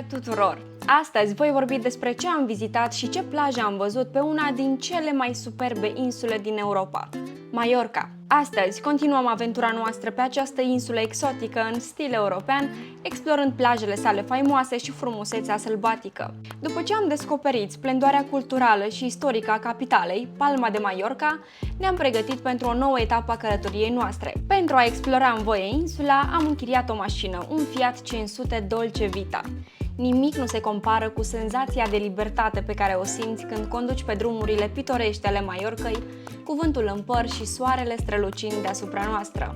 tuturor! Astăzi voi vorbi despre ce am vizitat și ce plaje am văzut pe una din cele mai superbe insule din Europa, Mallorca. Astăzi continuăm aventura noastră pe această insulă exotică în stil european, explorând plajele sale faimoase și frumusețea sălbatică. După ce am descoperit splendoarea culturală și istorică a capitalei, Palma de Mallorca, ne-am pregătit pentru o nouă etapă a călătoriei noastre. Pentru a explora în voie insula, am închiriat o mașină, un Fiat 500 Dolce Vita. Nimic nu se compară cu senzația de libertate pe care o simți când conduci pe drumurile pitorești ale Mallorcăi, cu vântul în păr și soarele strălucind deasupra noastră.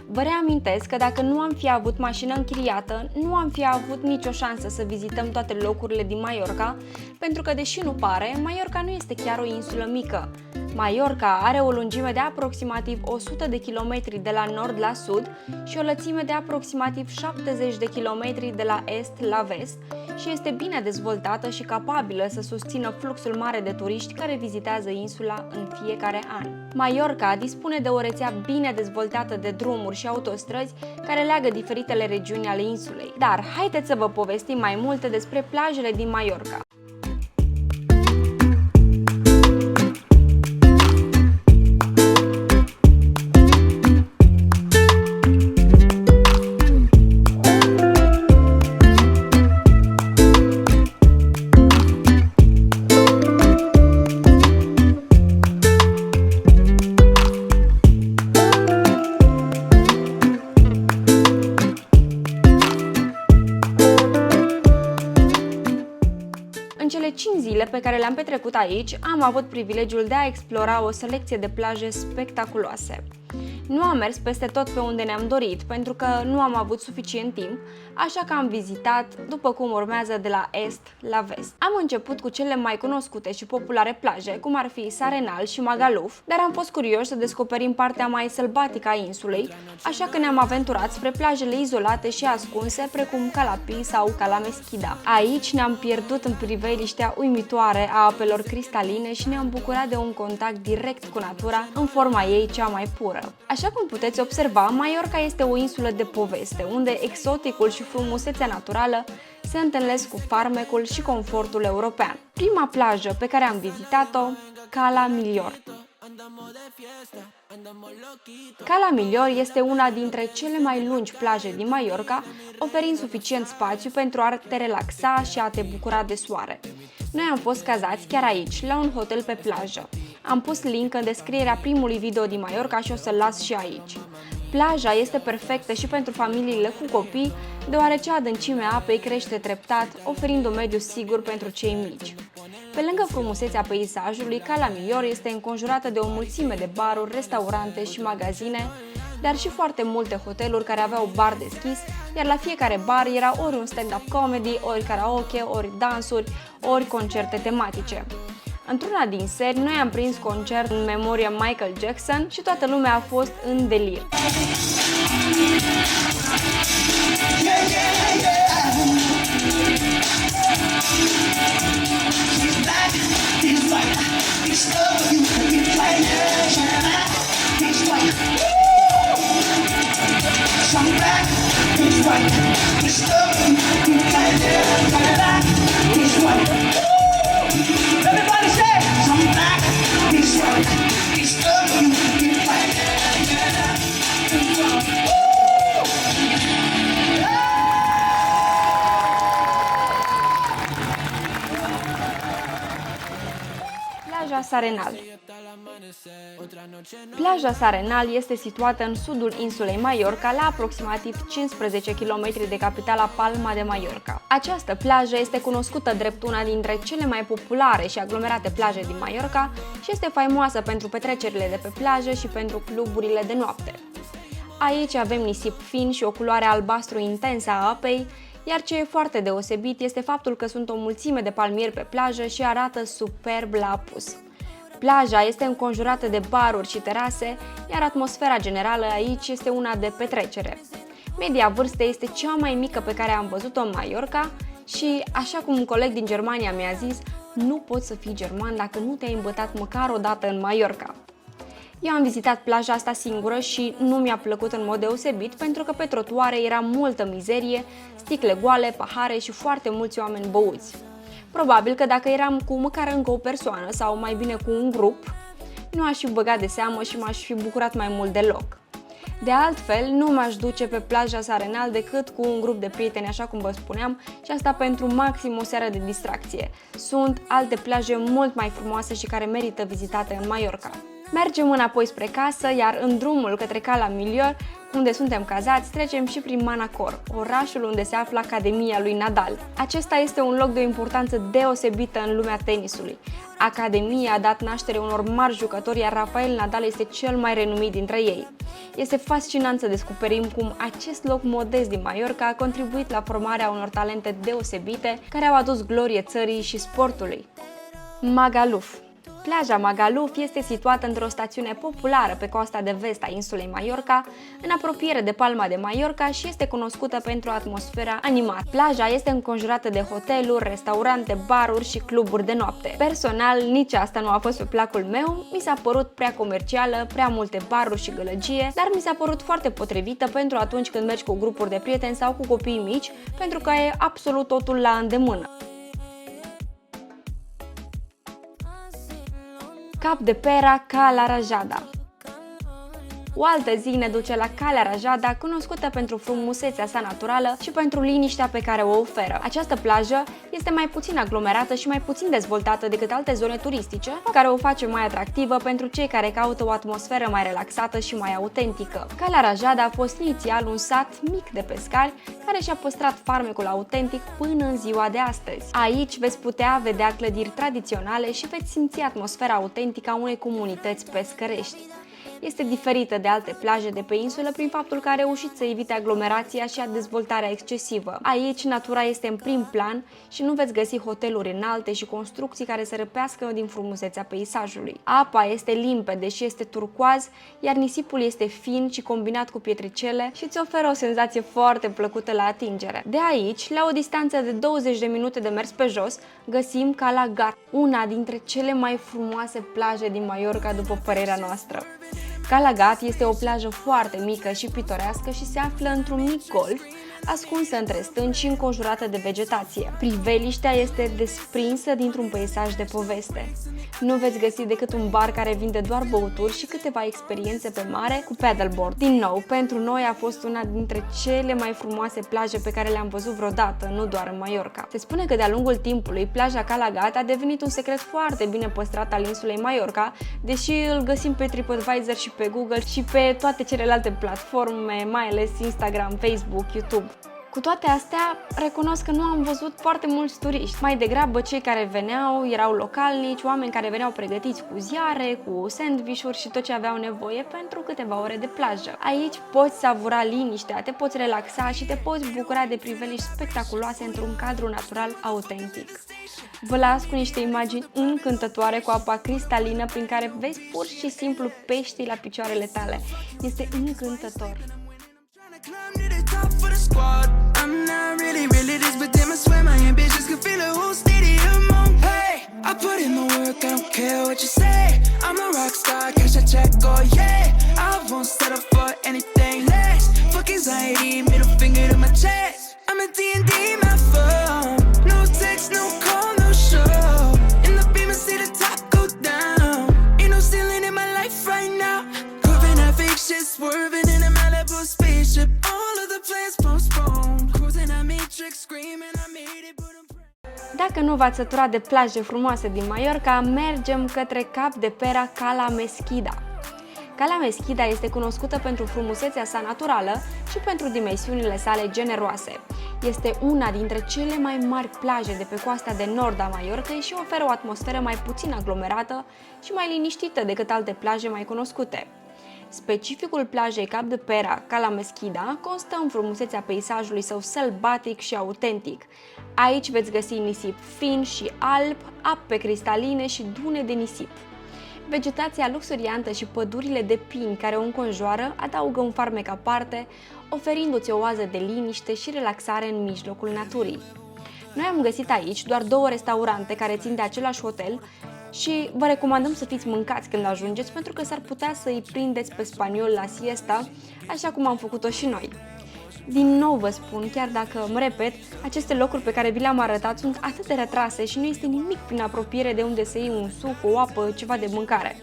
Vă reamintesc că dacă nu am fi avut mașină închiriată, nu am fi avut nicio șansă să vizităm toate locurile din Mallorca, pentru că, deși nu pare, Mallorca nu este chiar o insulă mică. Mallorca are o lungime de aproximativ 100 de kilometri de la nord la sud și o lățime de aproximativ 70 de kilometri de la est la vest și este bine dezvoltată și capabilă să susțină fluxul mare de turiști care vizitează insula în fiecare an. Mallorca dispune de o rețea bine dezvoltată de drumuri și autostrăzi care leagă diferitele regiuni ale insulei. Dar haideți să vă povestim mai multe despre plajele din Mallorca. În cele 5 zile pe care le-am petrecut aici, am avut privilegiul de a explora o selecție de plaje spectaculoase. Nu am mers peste tot pe unde ne-am dorit, pentru că nu am avut suficient timp, așa că am vizitat după cum urmează de la est la vest. Am început cu cele mai cunoscute și populare plaje, cum ar fi S'Arenal și Magaluf, dar am fost curioși să descoperim partea mai sălbatică a insulei, așa că ne-am aventurat spre plajele izolate și ascunse, precum Calapi sau Cala Meschida. Aici ne-am pierdut în priveliștea uimitoare a apelor cristaline și ne-am bucurat de un contact direct cu natura în forma ei cea mai pură. Așa cum puteți observa, Mallorca este o insulă de poveste, unde exoticul și frumusețea naturală se întâlnesc cu farmecul și confortul european. Prima plajă pe care am vizitat-o, Cala Millor. Cala Millor este una dintre cele mai lungi plaje din Mallorca, oferind suficient spațiu pentru a te relaxa și a te bucura de soare. Noi am fost cazați chiar aici, la un hotel pe plajă. Am pus link în descrierea primului video din Mallorca și o să-l las și aici. Plaja este perfectă și pentru familiile cu copii, deoarece adâncimea apei crește treptat, oferind un mediu sigur pentru cei mici. Pe lângă frumusețea peisajului, Cala Millor este înconjurată de o mulțime de baruri, restaurante și magazine, dar și foarte multe hoteluri care aveau bar deschis, iar la fiecare bar era ori un stand-up comedy, ori karaoke, ori dansuri, ori concerte tematice. Într-una din seri, noi am prins concert în memoria Michael Jackson și toată lumea a fost în delir. Plaja S'Arenal. Plaja S'Arenal este situată în sudul insulei Mallorca, la aproximativ 15 km de capitala Palma de Mallorca. Această plajă este cunoscută drept una dintre cele mai populare și aglomerate plaje din Mallorca și este faimoasă pentru petrecerile de pe plajă și pentru cluburile de noapte. Aici avem nisip fin și o culoare albastru intensă a apei, iar ce e foarte deosebit este faptul că sunt o mulțime de palmieri pe plajă și arată superb la apus. Plaja este înconjurată de baruri și terase, iar atmosfera generală aici este una de petrecere. Media vârstă este cea mai mică pe care am văzut-o în Mallorca și, așa cum un coleg din Germania mi-a zis, nu poți să fii german dacă nu te-ai îmbătat măcar o dată în Mallorca. Eu am vizitat plaja asta singură și nu mi-a plăcut în mod deosebit pentru că pe trotuare era multă mizerie, sticle goale, pahare și foarte mulți oameni băuți. Probabil că dacă eram cu măcar încă o persoană sau mai bine cu un grup, nu aș fi băgat de seamă și m-aș fi bucurat mai mult deloc. De altfel, nu m-aș duce pe plaja Sarenal decât cu un grup de prieteni, așa cum vă spuneam, și asta pentru maxim o seară de distracție. Sunt alte plaje mult mai frumoase și care merită vizitate în Mallorca. Mergem înapoi spre casă, iar în drumul către Cala Millor, unde suntem cazați, trecem și prin Manacor, orașul unde se află Academia lui Nadal. Acesta este un loc de o importanță deosebită în lumea tenisului. Academia a dat naștere unor mari jucători, iar Rafael Nadal este cel mai renumit dintre ei. Este fascinant să descoperim cum acest loc modest din Mallorca a contribuit la formarea unor talente deosebite care au adus glorie țării și sportului. Magaluf. Plaja Magaluf este situată într-o stațiune populară pe coasta de vest a insulei Mallorca, în apropiere de Palma de Mallorca și este cunoscută pentru atmosfera animată. Plaja este înconjurată de hoteluri, restaurante, baruri și cluburi de noapte. Personal, nici asta nu a fost pe placul meu, mi s-a părut prea comercială, prea multe baruri și gălăgie, dar mi s-a părut foarte potrivită pentru atunci când mergi cu grupuri de prieteni sau cu copii mici, pentru că e absolut totul la îndemână. Cap de Pera, Cala Rajada. O altă zi ne duce la Calea Rajada, cunoscută pentru frumusețea sa naturală și pentru liniștea pe care o oferă. Această plajă este mai puțin aglomerată și mai puțin dezvoltată decât alte zone turistice, care o face mai atractivă pentru cei care caută o atmosferă mai relaxată și mai autentică. Calea Rajada a fost inițial un sat mic de pescari care și-a păstrat farmecul autentic până în ziua de astăzi. Aici veți putea vedea clădiri tradiționale și veți simți atmosfera autentică a unei comunități pescărești. Este diferită de alte plaje de pe insulă prin faptul că a reușit să evite aglomerația și dezvoltarea excesivă. Aici natura este în prim plan și nu veți găsi hoteluri înalte și construcții care să răpească din frumusețea peisajului. Apa este limpede și este turcoaz, iar nisipul este fin și combinat cu pietricele și îți oferă o senzație foarte plăcută la atingere. De aici, la o distanță de 20 de minute de mers pe jos, găsim Cala Gat, una dintre cele mai frumoase plaje din Mallorca după părerea noastră. Cala Gat este o plajă foarte mică și pitorească și se află într-un mic golf, ascunsă între stânci și înconjurată de vegetație. Priveliștea este desprinsă dintr-un peisaj de poveste. Nu veți găsi decât un bar care vinde doar băuturi și câteva experiențe pe mare cu paddleboard. Din nou, pentru noi a fost una dintre cele mai frumoase plaje pe care le-am văzut vreodată, nu doar în Mallorca. Se spune că de-a lungul timpului, plaja Cala Gat a devenit un secret foarte bine păstrat al insulei Mallorca, deși îl găsim pe TripAdvisor și pe Google și pe toate celelalte platforme, mai ales Instagram, Facebook, YouTube. Cu toate astea, recunosc că nu am văzut foarte mulți turiști. Mai degrabă cei care veneau erau localnici, oameni care veneau pregătiți cu ziare, cu sandvișuri și tot ce aveau nevoie pentru câteva ore de plajă. Aici poți savura liniștea, te poți relaxa și te poți bucura de priveliști spectaculoase într-un cadru natural autentic. Vă las cu niște imagini încântătoare cu apa cristalină prin care vezi pur și simplu peștii la picioarele tale. Este încântător! I'm not really this, but damn I swear my ambitions can feel a whole stadium on. Hey, I put in my work, I don't care what you say. I'm a rock star, cash a check, oh yeah. I won't settle for anything less. Fuck anxiety, middle finger to my chest. I'm a D&D my phone. No text, no call, no show. In the beam and see the top go down. Ain't no ceiling in my life right now. Curving that fake shit, swerving in a Malibu spaceship. Dacă nu v-ați săturat de plaje frumoase din Mallorca, mergem către Cap de Pera, Cala Mesquida. Cala Mesquida este cunoscută pentru frumusețea sa naturală și pentru dimensiunile sale generoase. Este una dintre cele mai mari plaje de pe coasta de nord a Mallorcei și oferă o atmosferă mai puțin aglomerată și mai liniștită decât alte plaje mai cunoscute. Specificul plajei Cap de Pera, Cala Mesquida, constă în frumusețea peisajului său sălbatic și autentic. Aici veți găsi nisip fin și alb, ape cristaline și dune de nisip. Vegetația luxuriantă și pădurile de pini care o înconjoară adaugă un farmec aparte, oferindu-ți o oază de liniște și relaxare în mijlocul naturii. Noi am găsit aici doar 2 restaurante care țin de același hotel, Și vă recomandăm să fiți mâncați când ajungeți, pentru că s-ar putea să îi prindeți pe spaniol la siesta, așa cum am făcut-o și noi. Din nou vă spun, chiar dacă mă repet, aceste locuri pe care vi le-am arătat sunt atât de retrase și nu este nimic prin apropiere de unde să iei un suc, o apă, ceva de mâncare.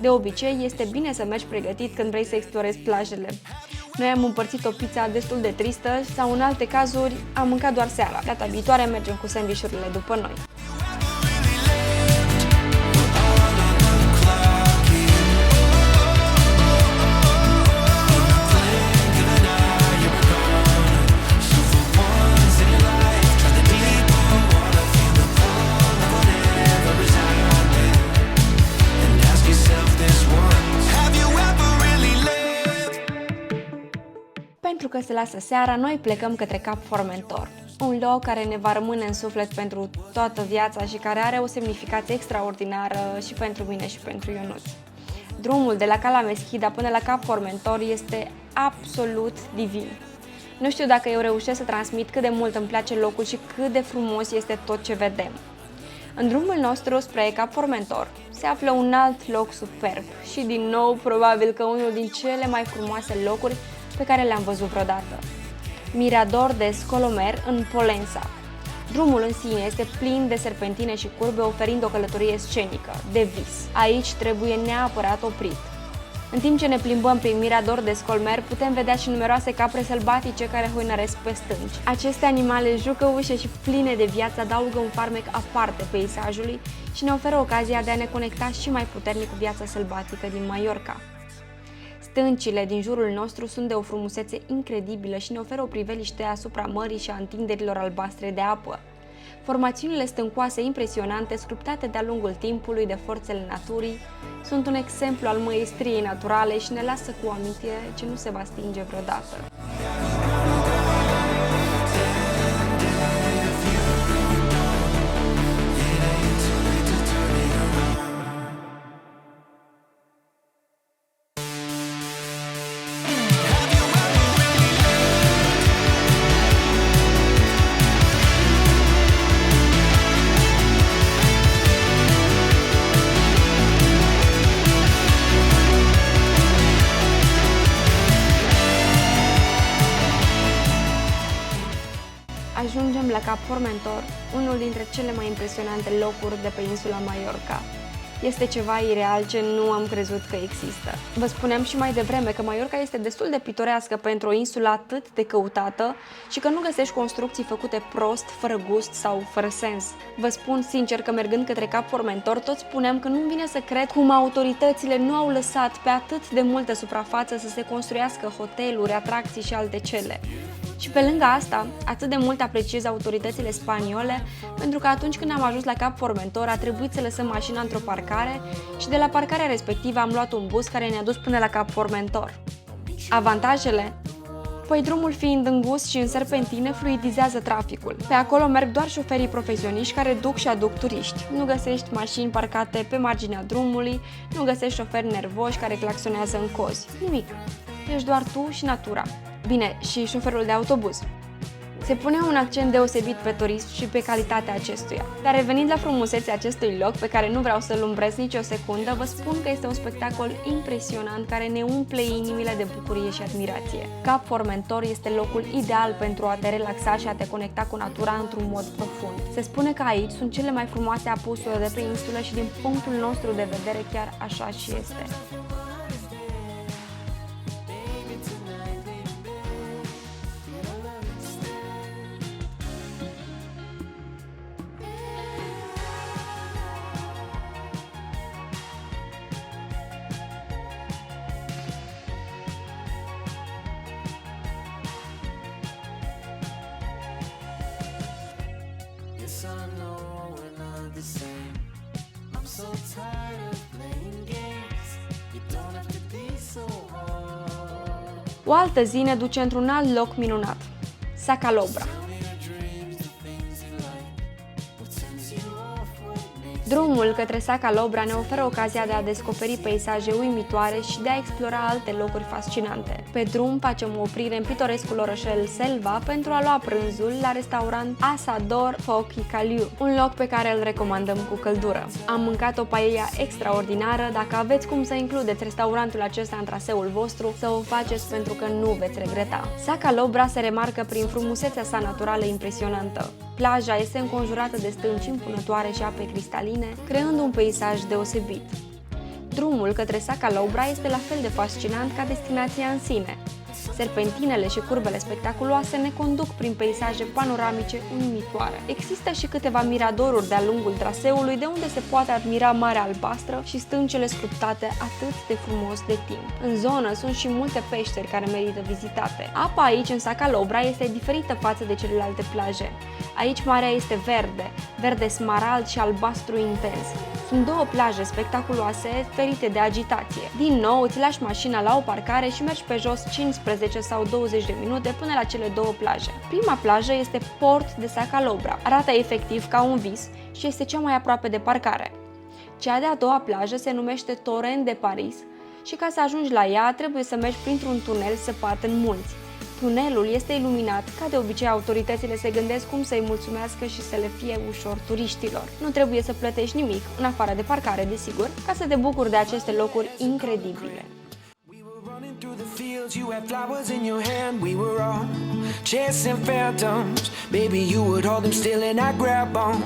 De obicei, este bine să mergi pregătit când vrei să explorezi plajele. Noi am împărțit o pizza destul de tristă sau în alte cazuri am mâncat doar seara. Data viitoare mergem cu sandvișurile după noi. Pentru că se lasă seara, noi plecăm către Cap Formentor, un loc care ne va rămâne în suflet pentru toată viața și care are o semnificație extraordinară și pentru mine și pentru Ionuț. Drumul de la Cala Meschida până la Cap Formentor este absolut divin. Nu știu dacă eu reușesc să transmit cât de mult îmi place locul și cât de frumos este tot ce vedem. În drumul nostru spre Cap Formentor se află un alt loc superb și din nou probabil că unul din cele mai frumoase locuri pe care le-am văzut vreodată. Mirador de Scolomer în Polența. Drumul în sine este plin de serpentine și curbe, oferind o călătorie scenică, de vis. Aici trebuie neapărat oprit. În timp ce ne plimbăm prin Mirador de Scolmer, putem vedea și numeroase capre sălbatice care hoinăresc pe stânci. Aceste animale jucăușe și pline de viață adaugă un farmec aparte peisajului și ne oferă ocazia de a ne conecta și mai puternic cu viața sălbatică din Mallorca. Stâncile din jurul nostru sunt de o frumusețe incredibilă și ne oferă o priveliște asupra mării și a întinderilor albastre de apă. Formațiunile stâncoase impresionante, sculptate de-a lungul timpului de forțele naturii, sunt un exemplu al măestriei naturale și ne lasă cu o amintire ce nu se va stinge vreodată. Ajungem la Cap Formentor, unul dintre cele mai impresionante locuri de pe insula Mallorca. Este ceva ireal ce nu am crezut că există. Vă spuneam și mai devreme că Mallorca este destul de pitorească pentru o insulă atât de căutată și că nu găsești construcții făcute prost, fără gust sau fără sens. Vă spun sincer că mergând către Cap Formentor, tot spuneam că nu-mi vine să cred cum autoritățile nu au lăsat pe atât de multă suprafață să se construiască hoteluri, atracții și alte cele. Și pe lângă asta, atât de mult apreciez autoritățile spaniole, pentru că atunci când am ajuns la Cap Formentor a trebuit să lăsăm mașina într-o parcare și de la parcarea respectivă am luat un bus care ne-a dus până la Cap Formentor. Avantajele? Păi drumul fiind îngust și în serpentine fluidizează traficul. Pe acolo merg doar șoferii profesioniști care duc și aduc turiști. Nu găsești mașini parcate pe marginea drumului, nu găsești șoferi nervoși care claxonează în cozi. Nimic. Ești doar tu și natura. Bine, și șoferul de autobuz. Se pune un accent deosebit pe turism și pe calitatea acestuia. Dar revenind la frumusețea acestui loc, pe care nu vreau să-l umbresc nicio secundă, vă spun că este un spectacol impresionant care ne umple inimile de bucurie și admirație. Cap Formentor este locul ideal pentru a te relaxa și a te conecta cu natura într-un mod profund. Se spune că aici sunt cele mai frumoase apusuri de pe insulă și din punctul nostru de vedere chiar așa și este. Yes, I know we're not the same. I'm so tired of playing games. You don't have to be so hard. O altă zi ne duce într-un alt loc minunat, Sacalobra. Tell me your dreams, the things you like. What turns you off, what makes Drumul către Sacalobra ne oferă ocazia de a descoperi peisaje uimitoare și de a explora alte locuri fascinante. Pe drum facem o oprire în pitorescul orășel Selva pentru a lua prânzul la restaurant Asador Foc Icaliu, un loc pe care îl recomandăm cu căldură. Am mâncat o paella extraordinară, dacă aveți cum să includeți restaurantul acesta în traseul vostru, să o faceți pentru că nu veți regreta. Sacalobra se remarcă prin frumusețea sa naturală impresionantă. Plaja este înconjurată de stânci impunătoare și ape cristaline, creând un peisaj deosebit. Drumul către Sacalobra este la fel de fascinant ca destinația în sine. Serpentinele și curbele spectaculoase ne conduc prin peisaje panoramice uimitoare. Există și câteva miradoruri de-a lungul traseului de unde se poate admira Marea Albastră și stâncile sculptate atât de frumos de timp. În zonă sunt și multe peșteri care merită vizitate. Apa aici, în Sacalobra, este diferită față de celelalte plaje. Aici marea este verde, verde smarald și albastru intens. Sunt două plaje spectaculoase, ferite de agitație. Din nou, îți lași mașina la o parcare și mergi pe jos 15 sau 20 de minute până la cele două plaje. Prima plajă este Port de Sacalobra. Arată efectiv ca un vis și este cea mai aproape de parcare. Cea de-a doua plajă se numește Torrent de Paris și ca să ajungi la ea trebuie să mergi printr-un tunel săpat în munți. Tunelul este iluminat, ca de obicei autoritățile se gândesc cum să-i mulțumească și să le fie ușor turiștilor. Nu trebuie să plătești nimic, în afară de parcare, desigur, ca să te bucuri de aceste locuri incredibile. Through the fields, you had flowers in your hand. We were all chasing phantoms. Baby, you would hold them still and I grab on.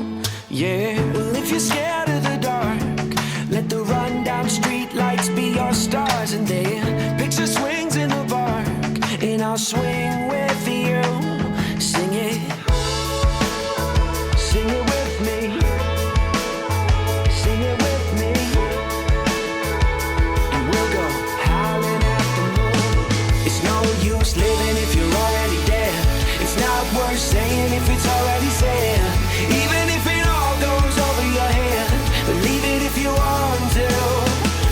Yeah. Well, if you're scared of the dark, let the rundown street lights be your stars. And then picture swings in the park, and I'll swing with you. Sing it, sing it with me. Sing it with me. And we'll go howling at the moon. It's no use living if you're already dead. It's not worth saying if it's already said. Even if it all goes over your head, believe it if you want to.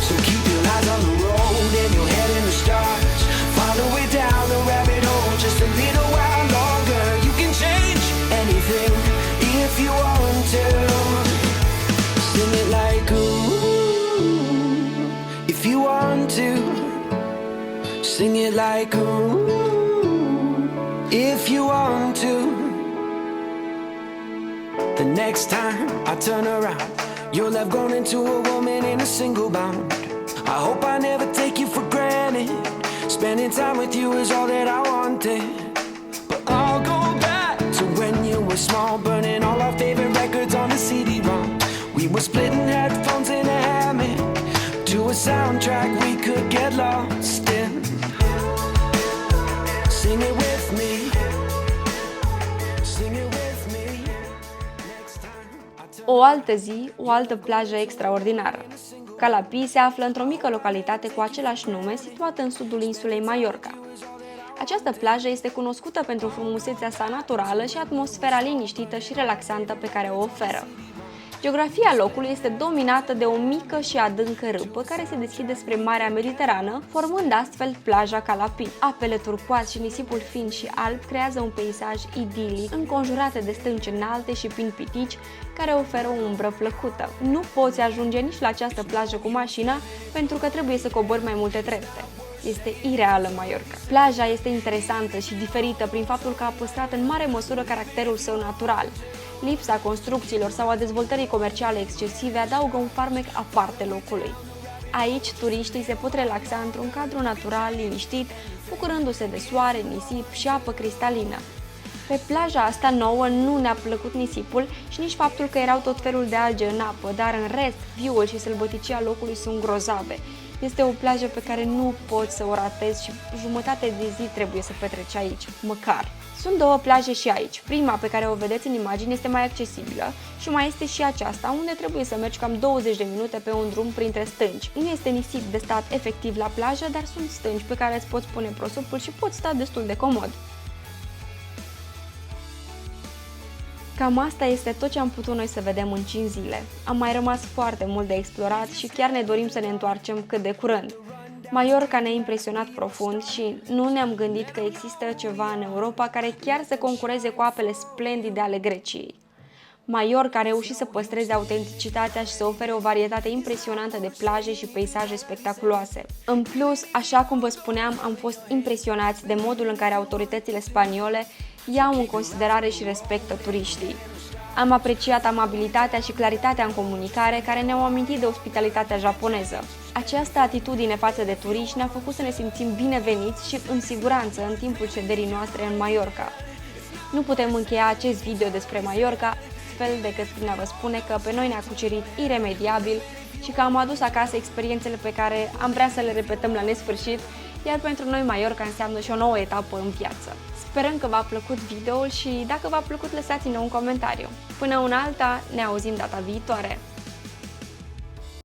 So keep your eyes on the road and your head in the stars. Follow it down the rabbit hole just a little while longer. You can change anything if you want to. Sing it like ooh, if you want to. Sing it like ooh, if you want to. The next time I turn around, you'll have grown into a woman in a single bound. I hope I never take you for granted. Spending time with you is all that I wanted. But I'll go back to when you were small, burning all our favorite records on the CD-ROM. We were splitting headphones in a hammock to a soundtrack we could get lost in. Sing it with me. Sing it with me. Next time I turn. O altă zi, o altă plajă extraordinară. Calapii se află într-o mică localitate cu același nume, situată în sudul insulei Mallorca. Această plajă este cunoscută pentru frumusețea sa naturală și atmosfera liniștită și relaxantă pe care o oferă. Geografia locului este dominată de o mică și adâncă râpă care se deschide spre Marea Mediterană, formând astfel plaja Calapii. Apele turcoaz și nisipul fin și alb creează un peisaj idilic, înconjurate de stânci înalte și pini pitici, care oferă o umbră plăcută. Nu poți ajunge nici la această plajă cu mașina, pentru că trebuie să cobori mai multe trepte. Este ireală Mallorca. Plaja este interesantă și diferită prin faptul că a păstrat în mare măsură caracterul său natural. Lipsa construcțiilor sau a dezvoltării comerciale excesive adaugă un farmec aparte locului. Aici, turiștii se pot relaxa într-un cadru natural, liniștit, bucurându-se de soare, nisip și apă cristalină. Pe plaja asta nouă nu ne-a plăcut nisipul și nici faptul că erau tot felul de alge în apă, dar în rest, viul și sălbăticia locului sunt grozave. Este o plajă pe care nu poți să o ratezi și jumătate de zi trebuie să petreci aici, măcar. Sunt două plaje și aici. Prima, pe care o vedeți în imagine, este mai accesibilă și mai este și aceasta, unde trebuie să mergi cam 20 de minute pe un drum printre stânci. Nu este nisip de stat efectiv la plajă, dar sunt stânci pe care îți poți pune prosopul și poți sta destul de comod. Cam asta este tot ce am putut noi să vedem în 5 zile. Am mai rămas foarte mult de explorat și chiar ne dorim să ne întoarcem cât de curând. Mallorca ne-a impresionat profund și nu ne-am gândit că există ceva în Europa care chiar să concureze cu apele splendide ale Greciei. Mallorca a reușit să păstreze autenticitatea și să ofere o varietate impresionantă de plaje și peisaje spectaculoase. În plus, așa cum vă spuneam, am fost impresionați de modul în care autoritățile spaniole iau în considerare și respectă turiștii. Am apreciat amabilitatea și claritatea în comunicare care ne-au amintit de ospitalitatea japoneză. Această atitudine față de turiști ne-a făcut să ne simțim bineveniți și în siguranță în timpul șederii noastre în Mallorca. Nu putem încheia acest video despre Mallorca fel decât prin a vă spune că pe noi ne-a cucerit iremediabil și că am adus acasă experiențele pe care am vrea să le repetăm la nesfârșit, iar pentru noi Mallorca înseamnă și o nouă etapă în viață. Sperăm că v-a plăcut videoul și dacă v-a plăcut lăsați-ne un comentariu. Până una alta, ne auzim data viitoare!